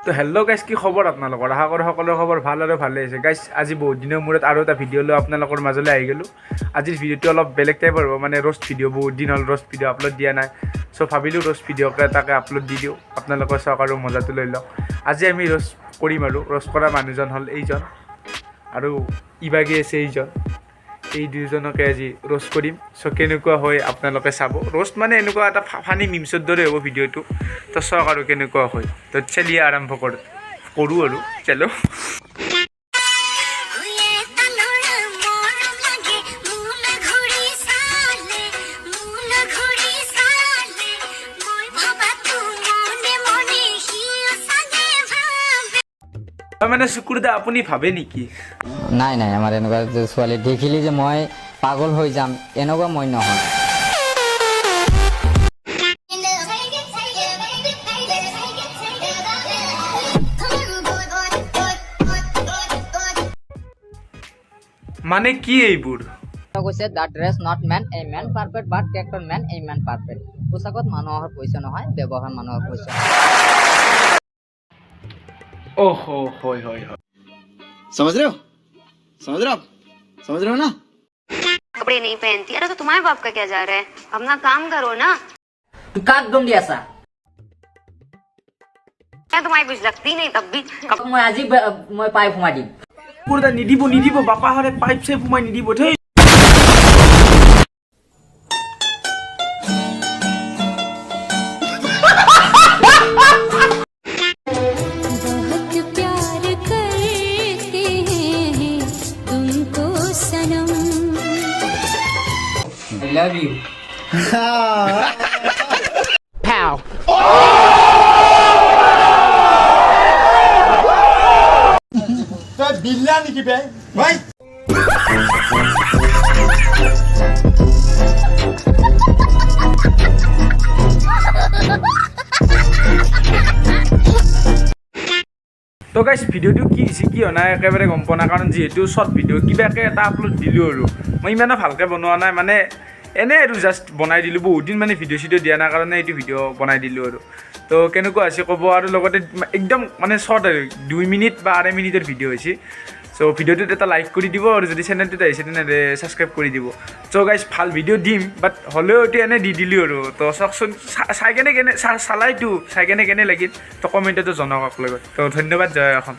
তো hello' guys, কি খবৰ আপোনালোকৰ? আশা কৰোঁ সকলোৰে খবৰ ভাল আৰু ভালে আছে। গাইজ, আজি বহুত দিনৰ মূৰত আৰু এটা ভিডিঅ' লৈ আপোনালোকৰ মাজলৈ আহি গ'লোঁ। আজিৰ ভিডিঅ'টো অলপ বেলেগ টাইপৰ হ'ব, মানে ৰ'ষ্ট ভিডিঅ'। বহুত দিন হ'ল ৰ'ষ্ট ভিডিঅ' আপলোড দিয়া নাই। চ' ভাবিলোঁ ৰ'ষ্ট ভিডিঅ'কে এটাকে আপলোড দি দিওঁ, আপোনালোকে চাওক আৰু মজাটো লৈ লওক। আজি আমি ৰ'ষ্ট কৰিম আৰু ৰ'ষ্ট কৰা মানুহজন হ'ল এইজন, আৰু ইবাগে আছে এইজন। এই দুয়োজনকে আজি ৰ'ষ্ট কৰিম। চ' কেনেকুৱা হয় আপোনালোকে চাব। ৰ'ষ্ট মানে এনেকুৱা এটা ফানী মিমছৰ দৰে হ'ব ভিডিঅ'টো। তো চাওক আৰু কেনেকুৱা হয়। তো চেলিয়ে আৰম্ভ কৰোঁ আৰু চেলো। মানে চুকুৰ দা, আপুনি ভাবে নেকি? নাই নাই, আমাৰ এনেকুৱা ছোৱালী দেখিলে যে মই পাগল হৈ যাম এনেকুৱা মই নহয়। মানে কি এইবোৰ? কৈছে that dress not make a man perfect but character make a man perfect. পোচাকত মানুহৰ পৰিচয় নহয়, ব্যৱহাৰ মানুহৰ পৰিচয়। ओह होय होय होय। समझ रहे हो समझ रहे हो ना? कपड़े नहीं पहनती। अरे तो तुम्हारे बाप का क्या जा रहा है? अपना काम करो ना। तू काट दम दिया सा मैं तुम्हारी कुछ लगती नहीं तब भी। মই আজি মই পাইপ সোমাই দিম। চুকুৰ দা নিদিব বাপা হৰে পাইপ চাইপ সোমাই নিদিব দেই। I love you. Pow. तो बिल्ला निकी बे भाई। তো গাইজ, ভিডিঅ'টো কি হৈছে কি হোৱা নাই একেবাৰে গম পোৱা নাই, কাৰণ যিহেতু শ্বৰ্ট ভিডিঅ' কিবাকৈ এটা আপলোড দিলোঁ আৰু মই ইমানো ভালকৈ বনোৱা নাই, মানে এনেই আৰু জাষ্ট বনাই দিলোঁ। বহুত দিন মানে ভিডিঅ' চিডিঅ' দিয়া নাই কাৰণে এইটো ভিডিঅ' বনাই দিলোঁ আৰু। তো কেনেকুৱা হৈছে ক'ব, আৰু লগতে একদম মানে শ্বৰ্ট আৰু 2 মিনিট বা 2.5 মিনিটৰ ভিডিঅ' হৈছে। চ' ভিডিঅ'টোত এটা লাইক কৰি দিব, আৰু যদি চেনেলটোত আহিছে তেনেহ'লে ছাবস্ক্ৰাইব কৰি দিব। চ' গাইজ, ভাল ভিডিঅ' দিম, বাট হ'লেও এইটো এনেই দি দিলোঁ আৰু। তো চাওকচোন, চাই কেনে চালাইতো চাই কেনে লাগিল, তো কমেণ্টতো জনাওক লগত। তো ধন্যবাদ, জয় অসম।